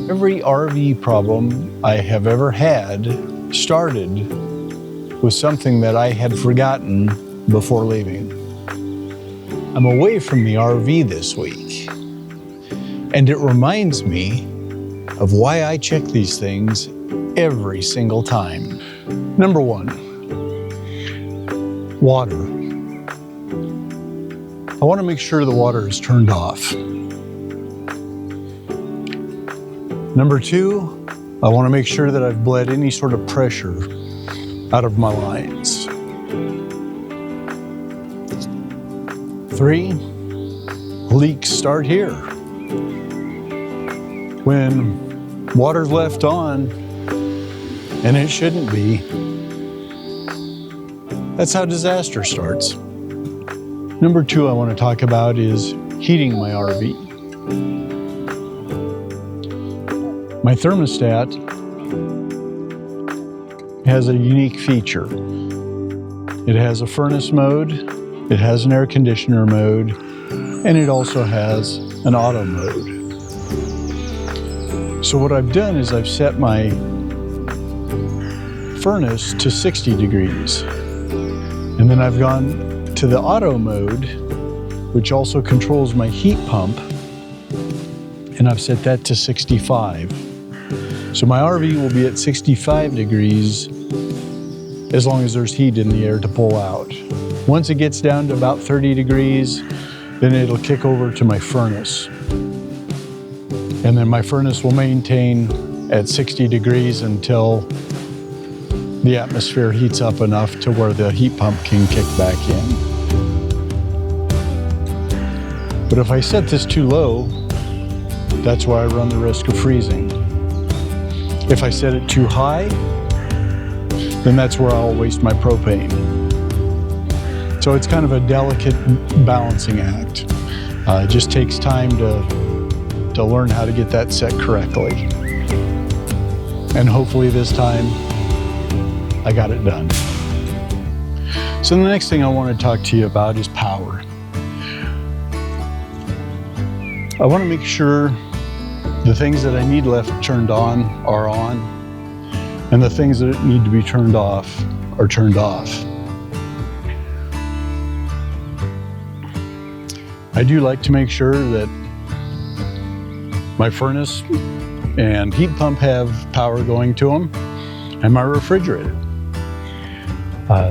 Every RV problem I have ever had started with something that I had forgotten before leaving. I'm away from the RV this week, and it reminds me of why I check these things every single time. Number one, water. I want to make sure the water is turned off. Number two, I want to make sure that I've bled any sort of pressure out of my lines. 3, leaks start here. When water's left on, and it shouldn't be, that's how disaster starts. Number 2 I want to talk about is heating my RV. My thermostat has a unique feature. It has a furnace mode, it has an air conditioner mode, and it also has an auto mode. So what I've done is I've set my furnace to 60 degrees. And then I've gone to the auto mode, which also controls my heat pump, and I've set that to 65. So my RV will be at 65 degrees as long as there's heat in the air to pull out. Once it gets down to about 30 degrees, then it'll kick over to my furnace. And then my furnace will maintain at 60 degrees until the atmosphere heats up enough to where the heat pump can kick back in. But if I set this too low, that's where I run the risk of freezing. If I set it too high, then that's where I'll waste my propane. So it's kind of a delicate balancing act. It just takes time to learn how to get that set correctly. And hopefully this time, I got it done. So the next thing I want to talk to you about is power. I want to make sure the things that I need left turned on are on, and the things that need to be turned off are turned off. I do like to make sure that my furnace and heat pump have power going to them, and my refrigerator.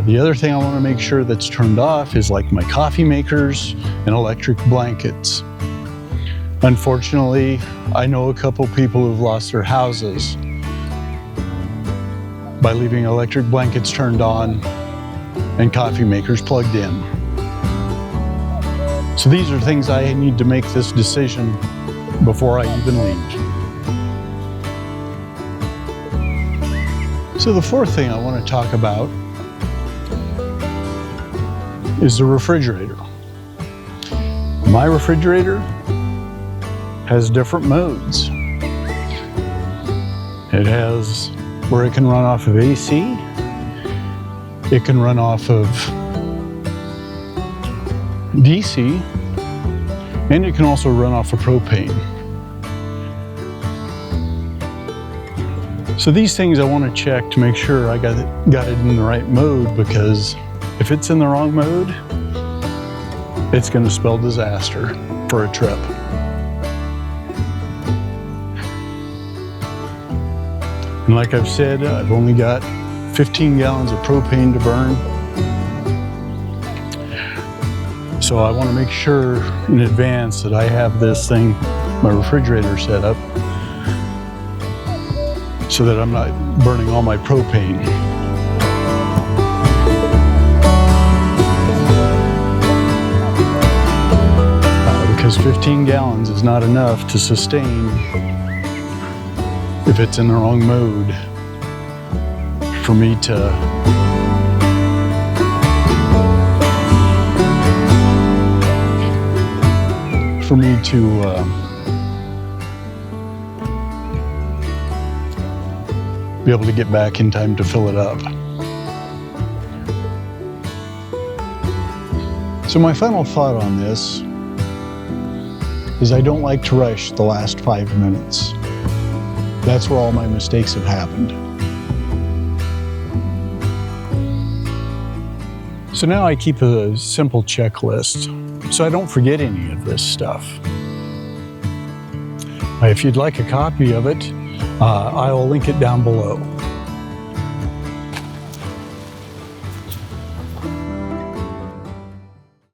The other thing I want to make sure that's turned off is like my coffee makers and electric blankets. Unfortunately, I know a couple people who've lost their houses by leaving electric blankets turned on and coffee makers plugged in. So these are things I need to make this decision before I even leave. So the fourth thing I want to talk about is the refrigerator. My refrigerator has different modes. It has where it can run off of AC, it can run off of DC, and it can also run off of propane. So these things I want to check to make sure I got it in the right mode, because if it's in the wrong mode, it's going to spell disaster for a trip. And like I've said, I've only got 15 gallons of propane to burn. So I want to make sure in advance that I have this thing, my refrigerator set up, so that I'm not burning all my propane. Because 15 gallons is not enough to sustain if it's in the wrong mode for me to be able to get back in time to fill it up. So my final thought on this is I don't like to rush the last 5 minutes. That's where all my mistakes have happened. So now I keep a simple checklist so I don't forget any of this stuff. If you'd like a copy of it, I will link it down below.